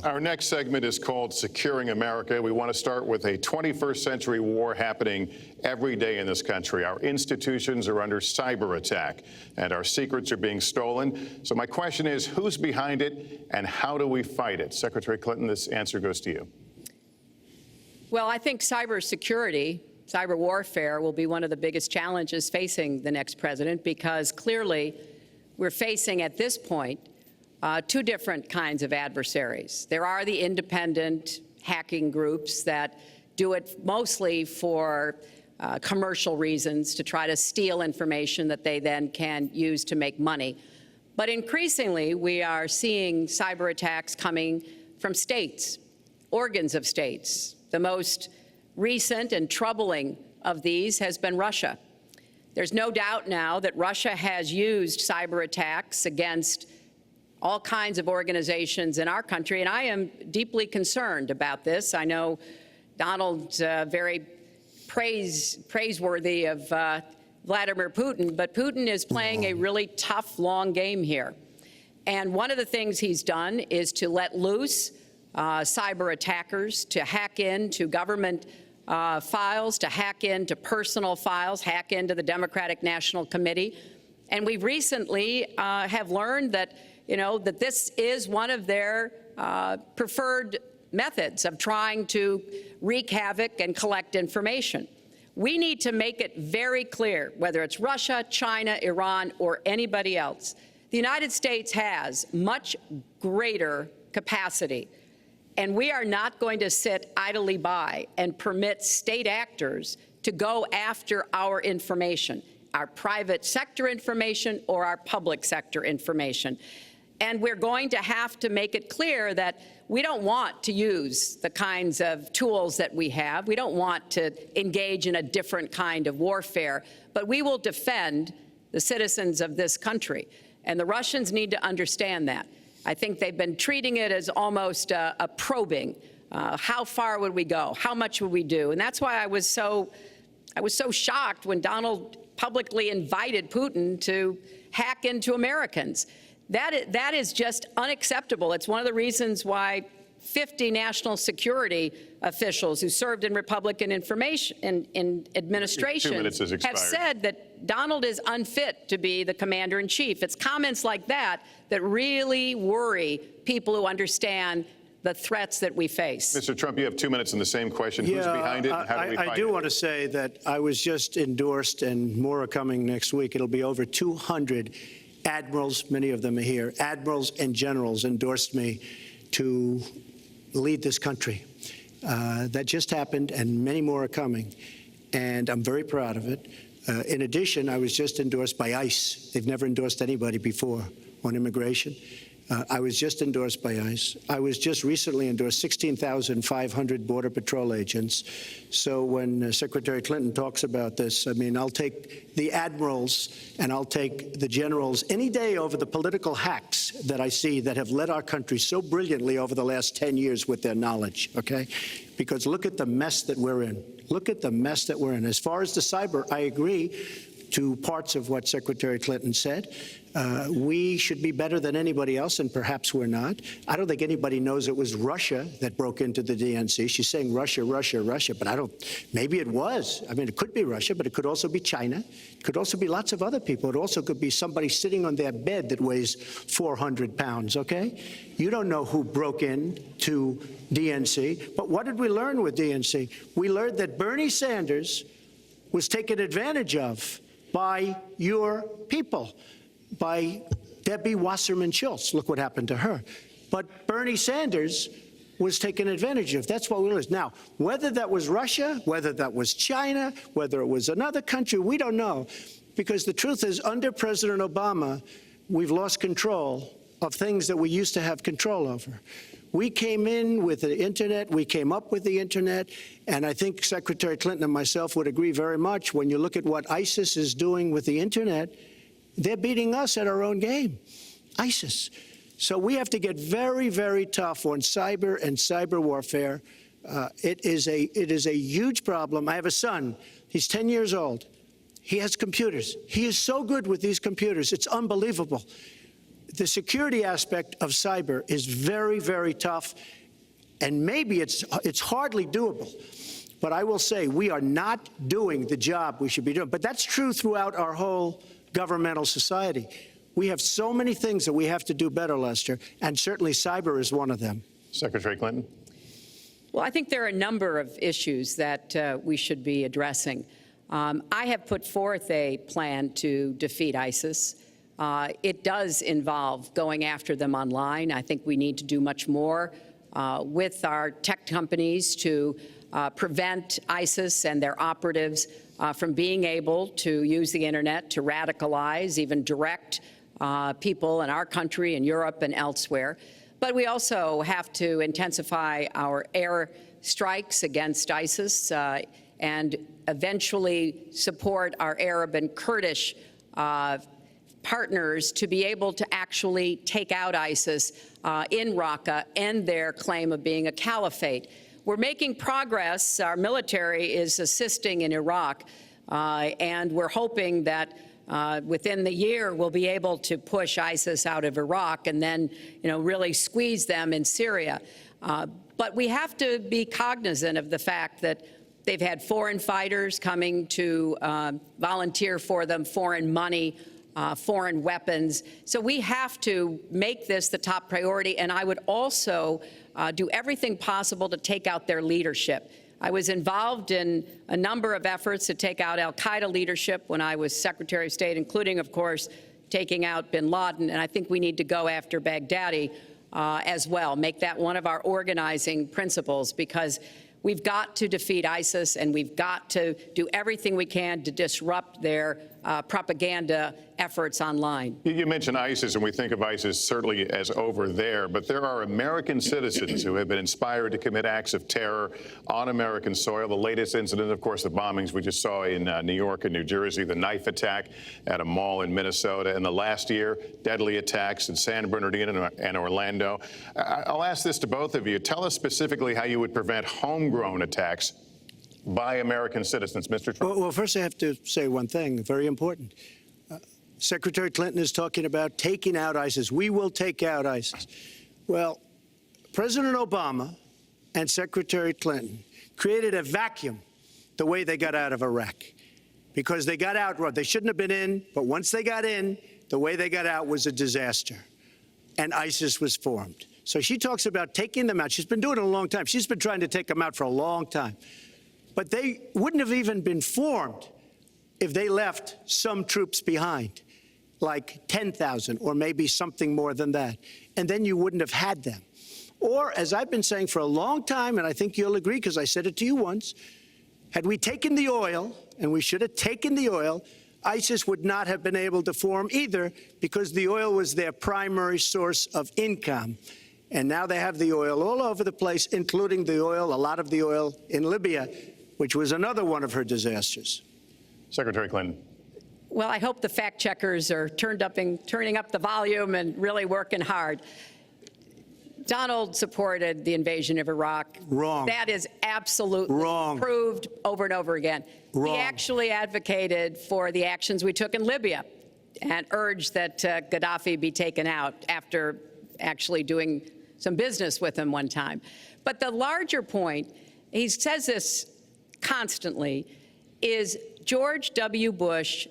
Our next segment is called Securing America. We want to start with a 21st century war happening every day in this country. Our institutions are under cyber attack and our secrets are being stolen. So my question is, who's behind it and how do we fight it? Secretary Clinton, this answer goes to you. Well, I think cybersecurity, cyber warfare will be one of the biggest challenges facing the next president, because clearly we're facing at this point two different kinds of adversaries. There are the independent hacking groups that do it mostly for commercial reasons, to try to steal information that they then can use to make money. But increasingly, we are seeing cyber attacks coming from states, organs of states. The most recent and troubling of these has been Russia. There's no doubt now that Russia has used cyber attacks against all kinds of organizations in our country, and I am deeply concerned about this. I know Donald's very praiseworthy of Vladimir Putin, but Putin is playing a really tough, long game here. And one of the things he's done is to let loose cyber attackers to hack into government files, to hack into personal files, hack into the Democratic National Committee. And we recently have learned that that this is one of their preferred methods of trying to wreak havoc and collect information. We need to make it very clear, whether it's Russia, China, Iran, or anybody else, the United States has much greater capacity, and we are not going to sit idly by and permit state actors to go after our information, our private sector information or our public sector information. And we're going to have to make it clear that we don't want to use the kinds of tools that we have. We don't want to engage in a different kind of warfare, but we will defend the citizens of this country. And the Russians need to understand that. I think they've been treating it as almost a probing. How far would we go? How much would we do? And that's why I was so shocked when Donald publicly invited Putin to hack into Americans. That is just unacceptable. It's one of the reasons why 50 national security officials who served in Republican administration have said that Donald is unfit to be the commander-in-chief. It's comments like that that really worry people who understand the threats that we face. Mr. Trump, you have 2 minutes in the same question. Who's behind it and how do we fight it? I do want to say that I was just endorsed, and more are coming next week. It'll be over 200 admirals, many of them are here, admirals and generals endorsed me to lead this country. That just happened, and many more are coming, and I'm very proud of it. In addition, I was just endorsed by ICE. They've never endorsed anybody before on immigration. I was just endorsed by ICE. I was just recently endorsed 16,500 Border Patrol agents. So when Secretary Clinton talks about this, I mean, I'll take the admirals and I'll take the generals any day over the political hacks that I see that have led our country so brilliantly over the last 10 years with their knowledge, okay? Because look at the mess that we're in. Look at the mess that we're in. As far as the cyber, I agree to parts of what Secretary Clinton said. We should be better than anybody else, and perhaps we're not. I don't think anybody knows it was Russia that broke into the DNC. She's saying Russia, Russia, Russia, but maybe it was. I mean, it could be Russia, but it could also be China. It could also be lots of other people. It also could be somebody sitting on their bed that weighs 400 pounds, okay? You don't know who broke in to DNC, but what did we learn with DNC? We learned that Bernie Sanders was taken advantage of by your people, by Debbie Wasserman Schultz. Look what happened to her. But Bernie Sanders was taken advantage of. That's what we learned. Now, whether that was Russia, whether that was China, whether it was another country, we don't know. Because the truth is, under President Obama, we've lost control of things that we used to have control over. We came in with the Internet, we came up with the Internet, and I think Secretary Clinton and myself would agree very much when you look at what ISIS is doing with the Internet, they're beating us at our own game, ISIS. So we have to get very, very tough on cyber and cyber warfare. It is a huge problem. I have a son. He's 10 years old. He has computers. He is so good with these computers. It's unbelievable. the security aspect of cyber is very, very tough, and maybe it's hardly doable. But I will say we are not doing the job we should be doing. But that's true throughout our whole governmental society. We have so many things that we have to do better, Lester, and certainly cyber is one of them. Secretary Clinton. Well, I think there are a number of issues that we should be addressing. I have put forth a plan to defeat ISIS. It does involve going after them online. I think we need to do much more with our tech companies to prevent ISIS and their operatives from being able to use the internet to radicalize, even direct people in our country and Europe and elsewhere. But we also have to intensify our air strikes against ISIS and eventually support our Arab and Kurdish partners to be able to actually take out ISIS in Raqqa and their claim of being a caliphate. We're making progress. Our military is assisting in Iraq, and we're hoping that within the year we'll be able to push ISIS out of Iraq and then, really squeeze them in Syria. But we have to be cognizant of the fact that they've had foreign fighters coming to volunteer for them, foreign money, foreign weapons. So we have to make this the top priority, and I would also do everything possible to take out their leadership. I was involved in a number of efforts to take out al-Qaeda leadership when I was Secretary of State, including, of course, taking out bin Laden, and I think we need to go after Baghdadi as well, make that one of our organizing principles, because we've got to defeat ISIS, and we've got to do everything we can to disrupt their propaganda efforts online. You mentioned ISIS, and we think of ISIS certainly as over there, but there are American citizens who have been inspired to commit acts of terror on American soil. The latest incident, of course, the bombings we just saw in New York and New Jersey, the knife attack at a mall in Minnesota, and the last year, deadly attacks in San Bernardino and Orlando. I'll ask this to both of you. Tell us specifically how you would prevent homegrown attacks by American citizens, Mr. Trump. Well, first I have to say one thing, very important. Secretary Clinton is talking about taking out ISIS. We will take out ISIS. Well, President Obama and Secretary Clinton created a vacuum the way they got out of Iraq, because they got out, they shouldn't have been in, but once they got in, the way they got out was a disaster, and ISIS was formed. So she talks about taking them out. She's been doing it a long time. She's been trying to take them out for a long time. But they wouldn't have even been formed if they left some troops behind, like 10,000 or maybe something more than that. And then you wouldn't have had them. Or, as I've been saying for a long time, and I think you'll agree because I said it to you once, had we taken the oil, and we should have taken the oil, ISIS would not have been able to form either, because the oil was their primary source of income. And now they have the oil all over the place, including the oil, a lot of the oil in Libya, which was another one of her disasters. Secretary Clinton. Well, I hope the fact checkers are turning up the volume and really working hard. Donald supported the invasion of Iraq. Wrong. That is absolutely wrong. Proved over and over again. Wrong. He actually advocated for the actions we took in Libya and urged that Gaddafi be taken out after actually doing some business with him one time. But the larger point, he says this constantly, is George W. Bush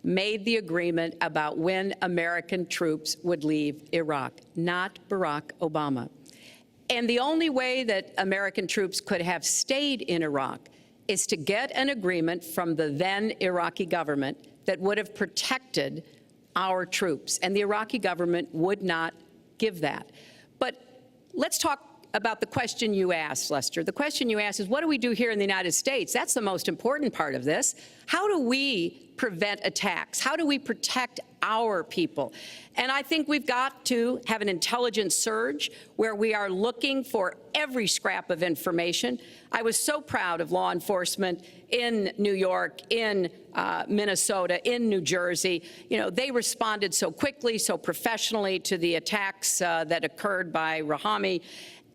made the agreement about when American troops would leave Iraq, not Barack Obama. And the only way that American troops could have stayed in Iraq is to get an agreement from the then Iraqi government that would have protected our troops. And the Iraqi government would not give that. But let's talk about the question you asked, Lester. The question you asked is, what do we do here in the United States? That's the most important part of this. How do we prevent attacks? How do we protect our people? And I think we've got to have an intelligence surge where we are looking for every scrap of information. I was so proud of law enforcement in New York, in Minnesota, in New Jersey. You know, they responded so quickly, so professionally to the attacks that occurred by Rahami.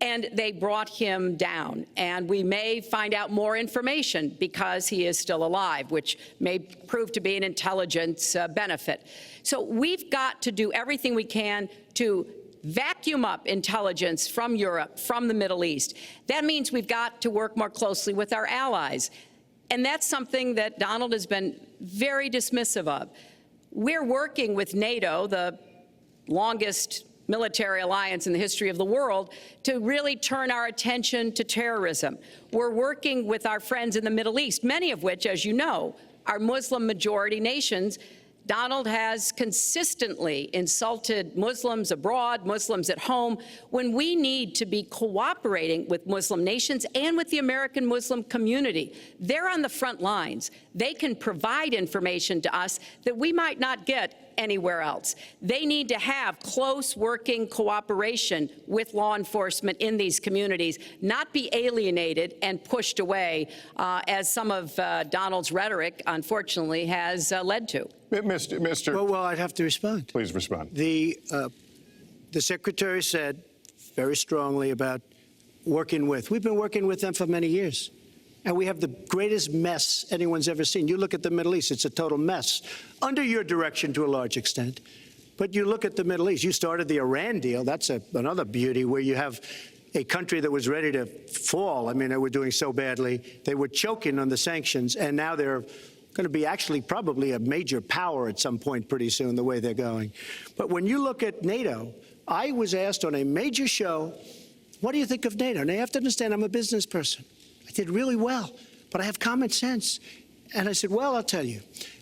and they brought him down. And we may find out more information because he is still alive, which may prove to be an intelligence benefit. So we've got to do everything we can to vacuum up intelligence from Europe, from the Middle East. That means we've got to work more closely with our allies. And that's something that Donald has been very dismissive of. We're working with NATO, the longest military alliance in the history of the world, to really turn our attention to terrorism. We're working with our friends in the Middle East, many of which, as you know, are Muslim-majority nations. Donald has consistently insulted Muslims abroad, Muslims at home, when we need to be cooperating with Muslim nations and with the American Muslim community. They're on the front lines. They can provide information to us that we might not get anywhere else. They need to have close working cooperation with law enforcement in these communities, not be alienated and pushed away, as some of Donald's rhetoric, unfortunately, has led to. Mr. Well, I'd have to respond. Please respond. The Secretary said very strongly about working with. We've been working with them for many years. And we have the greatest mess anyone's ever seen. You look at the Middle East, it's a total mess, under your direction to a large extent. But you look at the Middle East, you started the Iran deal. That's another beauty, where you have a country that was ready to fall. I mean, they were doing so badly. They were choking on the sanctions, and now they're going to be actually probably a major power at some point pretty soon, the way they're going. But when you look at NATO, I was asked on a major show, what do you think of NATO? And you have to understand, I'm a business person. I did really well, but I have common sense. And I said, well, I'll tell you,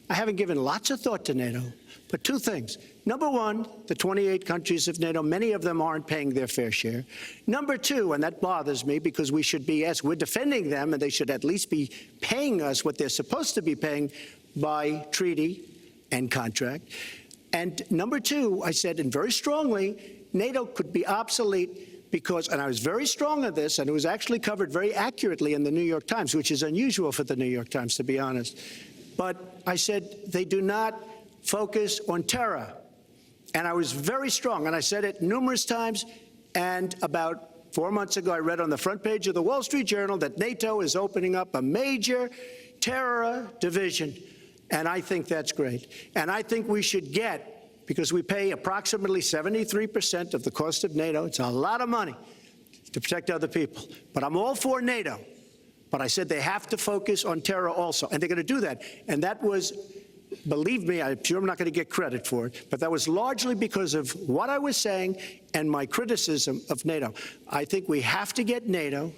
I haven't given lots of thought to NATO, but two things. Number one, the 28 countries of NATO, many of them aren't paying their fair share. Number two, and that bothers me because we should be, as we're defending them, and they should at least be paying us what they're supposed to be paying by treaty and contract. And number two, I said, and very strongly, NATO could be obsolete because, and I was very strong on this, and it was actually covered very accurately in the New York Times, which is unusual for the New York Times, to be honest. But I said they do not focus on terror. And I was very strong, and I said it numerous times. And about 4 months ago, I read on the front page of the Wall Street Journal that NATO is opening up a major terror division. And I think that's great. And I think we should get, because we pay approximately 73% of the cost of NATO. It's a lot of money to protect other people. But I'm all for NATO. But I said they have to focus on terror also. And they're going to do that. And that was, believe me, I'm sure I'm not going to get credit for it, but that was largely because of what I was saying and my criticism of NATO. I think we have to get NATO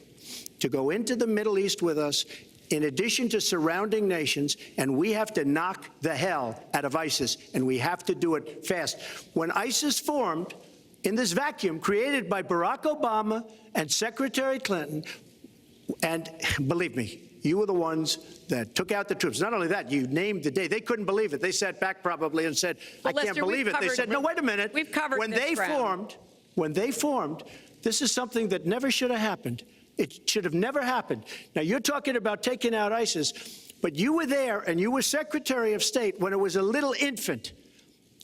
to go into the Middle East with us, in addition to surrounding nations, and we have to knock the hell out of ISIS, and we have to do it fast. When ISIS formed in this vacuum created by Barack Obama and Secretary Clinton, and believe me, you were the ones that took out the troops. Not only that, you named the day. They couldn't believe it. They sat back probably and said, I can't believe it. They said, no, wait a minute. We've covered when they formed, this is something that never should have happened. It should have never happened. Now, you're talking about taking out ISIS, but you were there and you were Secretary of State when it was a little infant.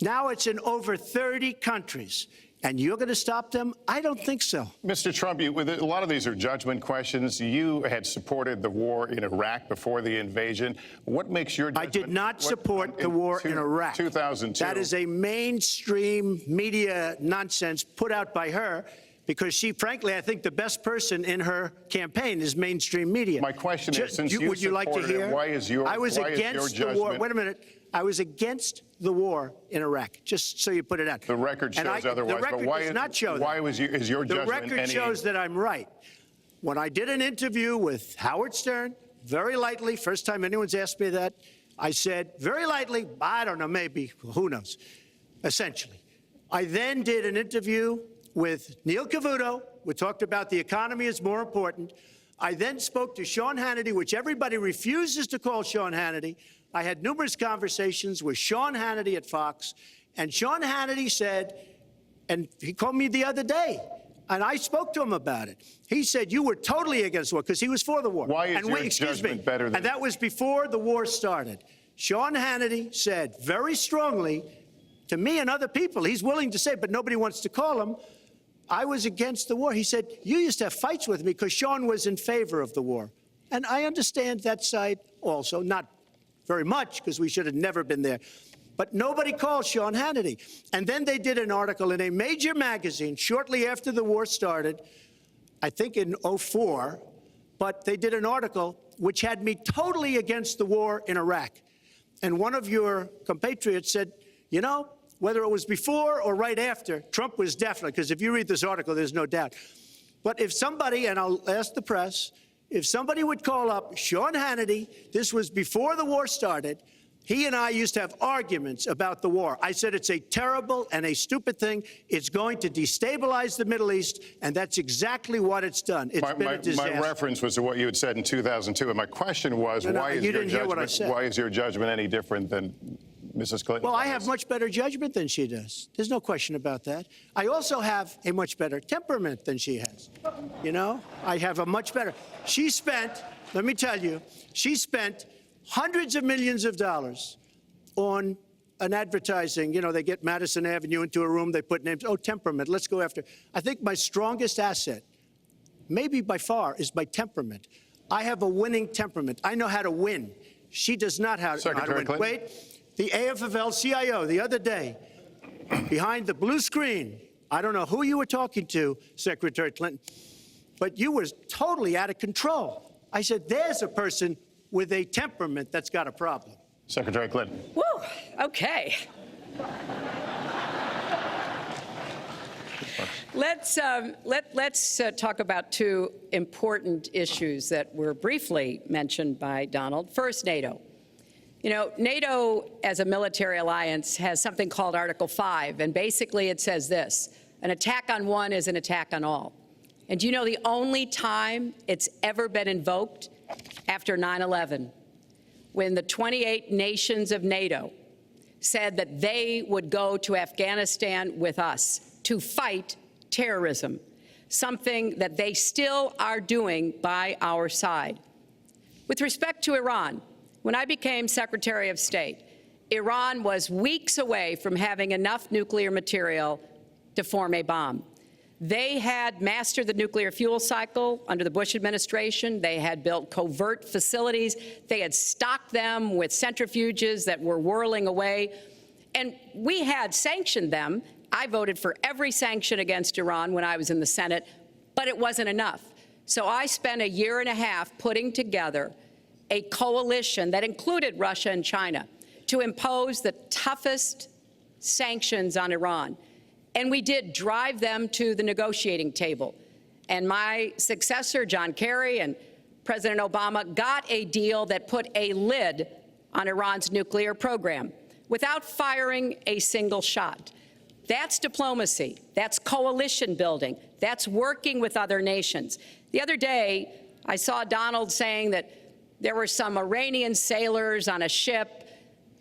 Now it's in over 30 countries. And you're going to stop them? I don't think so. Mr. Trump, a lot of these are judgment questions. You had supported the war in Iraq before the invasion. What makes your judgment? I did not support the war in Iraq. 2002. That is a mainstream media nonsense put out by her, because she, frankly, I think the best person in her campaign is mainstream media. My question is, since you would you like to hear? Why is your I was against the war. Wait a minute. I was against the war in Iraq, just so you put it out. The record shows otherwise. The record does not show that. Why is your judgment? The record shows that I'm right. When I did an interview with Howard Stern, very lightly, first time anyone's asked me that, I said, very lightly, I don't know, maybe, who knows, essentially. I then did an interview with Neil Cavuto. We talked about the economy is more important. I then spoke to Sean Hannity, which everybody refuses to call Sean Hannity. I had numerous conversations with Sean Hannity at Fox, and Sean Hannity said, and he called me the other day, and I spoke to him about it. He said, you were totally against the war, because he was for the war. Why is your judgment better than... And that was before the war started. Sean Hannity said very strongly to me and other people, he's willing to say, but nobody wants to call him, I was against the war. He said, you used to have fights with me because Sean was in favor of the war. And I understand that side also, not very much, because we should have never been there. But nobody called Sean Hannity. And then they did an article in a major magazine shortly after the war started, I think in '04, but they did an article which had me totally against the war in Iraq. And one of your compatriots said, you know, whether it was before or right after, Trump was definitely, because if you read this article, there's no doubt. But if somebody, and I'll ask the press, if somebody would call up Sean Hannity, this was before the war started, he and I used to have arguments about the war. I said it's a terrible and a stupid thing. It's going to destabilize the Middle East, and that's exactly what it's done. It's been a disaster. My reference was to what you had said in 2002, and my question was, why is your judgment any different than Mrs. Clinton? Well, I have much better judgment than she does. There's no question about that. I also have a much better temperament than she has. You know, I have a much better. She spent, let me tell you, she spent hundreds of millions of dollars on an advertising. You know, they get Madison Avenue into a room, they put names. Oh, temperament, let's go after. I think my strongest asset, maybe by far, is my temperament. I have a winning temperament. I know how to win. She does not know how to win. Clinton? Wait, the AFL-CIO the other day, behind the blue screen, I don't know who you were talking to, Secretary Clinton, but you were totally out of control. I said, there's a person with a temperament that's got a problem. Secretary Clinton. Woo, okay. Let's talk about two important issues that were briefly mentioned by Donald. First, NATO. You know, NATO as a military alliance has something called Article 5, and basically it says this: an attack on one is an attack on all. And do you know the only time it's ever been invoked? After 9/11, when the 28 nations of NATO said that they would go to Afghanistan with us to fight terrorism, something that they still are doing by our side. With respect to Iran, when I became Secretary of State, Iran was weeks away from having enough nuclear material to form a bomb. They had mastered the nuclear fuel cycle under the Bush administration. They had built covert facilities. They had stocked them with centrifuges that were whirling away. And we had sanctioned them. I voted for every sanction against Iran when I was in the Senate, but it wasn't enough. So I spent a year and a half putting together a coalition that included Russia and China to impose the toughest sanctions on Iran. And we did drive them to the negotiating table. And my successor, John Kerry, and President Obama got a deal that put a lid on Iran's nuclear program without firing a single shot. That's diplomacy. That's coalition building. That's working with other nations. The other day, I saw Donald saying that there were some Iranian sailors on a ship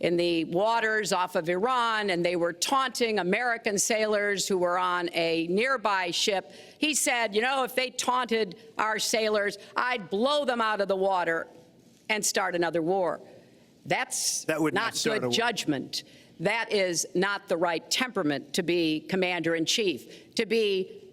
in the waters off of Iran, and they were taunting American sailors who were on a nearby ship. He said, you know, if they taunted our sailors, I'd blow them out of the water and start another war. That would not good judgment. That is not the right temperament to be commander-in-chief, to be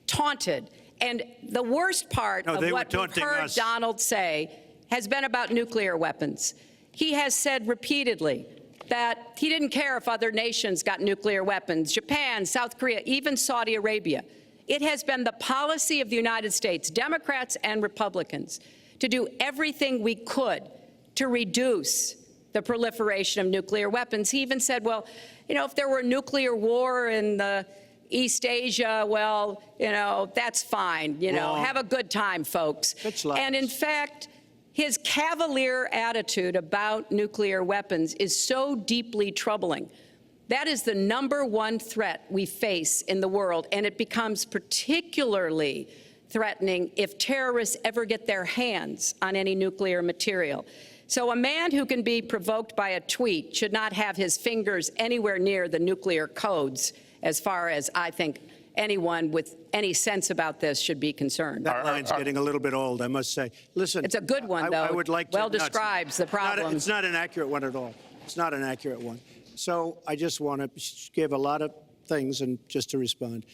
taunted. And the worst part of what we've heard Donald say has been about nuclear weapons. He has said repeatedly that he didn't care if other nations got nuclear weapons, Japan, South Korea, even Saudi Arabia. It has been the policy of the United States, Democrats and Republicans, to do everything we could to reduce the proliferation of nuclear weapons. He even said, well, you know, if there were a nuclear war in the East Asia, well, you know, that's fine. You know, have a good time, folks. And in fact, his cavalier attitude about nuclear weapons is so deeply troubling. That is the #1 threat we face in the world, and it becomes particularly threatening if terrorists ever get their hands on any nuclear material. So a man who can be provoked by a tweet should not have his fingers anywhere near the nuclear codes, as far as I think anyone with any sense about this should be concerned. That line's getting a little bit old, I must say. Listen, it's a good one, though. I would like to. Well describes the problem. It's not an accurate one at all. It's not an accurate one. So I just want to give a lot of things, and just to respond.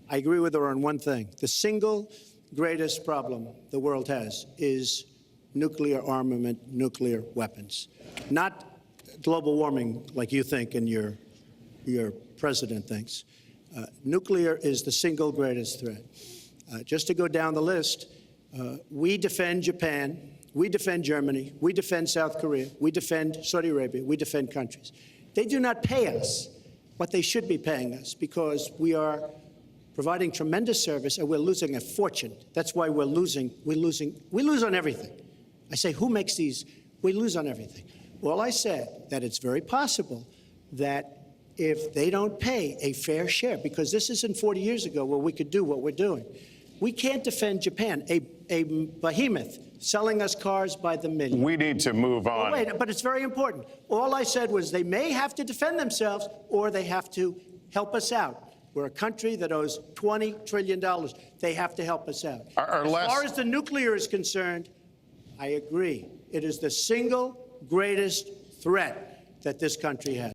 I agree with her on one thing. The single greatest problem the world has is nuclear armament, nuclear weapons, not global warming like you think and your president thinks. Nuclear is the single greatest threat. Just to go down the list, we defend Japan, we defend Germany, we defend South Korea, we defend Saudi Arabia, we defend countries. They do not pay us what they should be paying us because we are providing tremendous service and we're losing a fortune. That's why we're losing. We lose on everything. I say, who makes these? We lose on everything. Well, I said that it's very possible that if they don't pay a fair share, because this isn't 40 years ago where we could do what we're doing. We can't defend Japan, a behemoth selling us cars by the million. We need to move on. Wait, but it's very important. All I said was they may have to defend themselves or they have to help us out. We're a country that owes $20 trillion. They have to help us out. As far as the nuclear is concerned, I agree. It is the single greatest threat that this country has.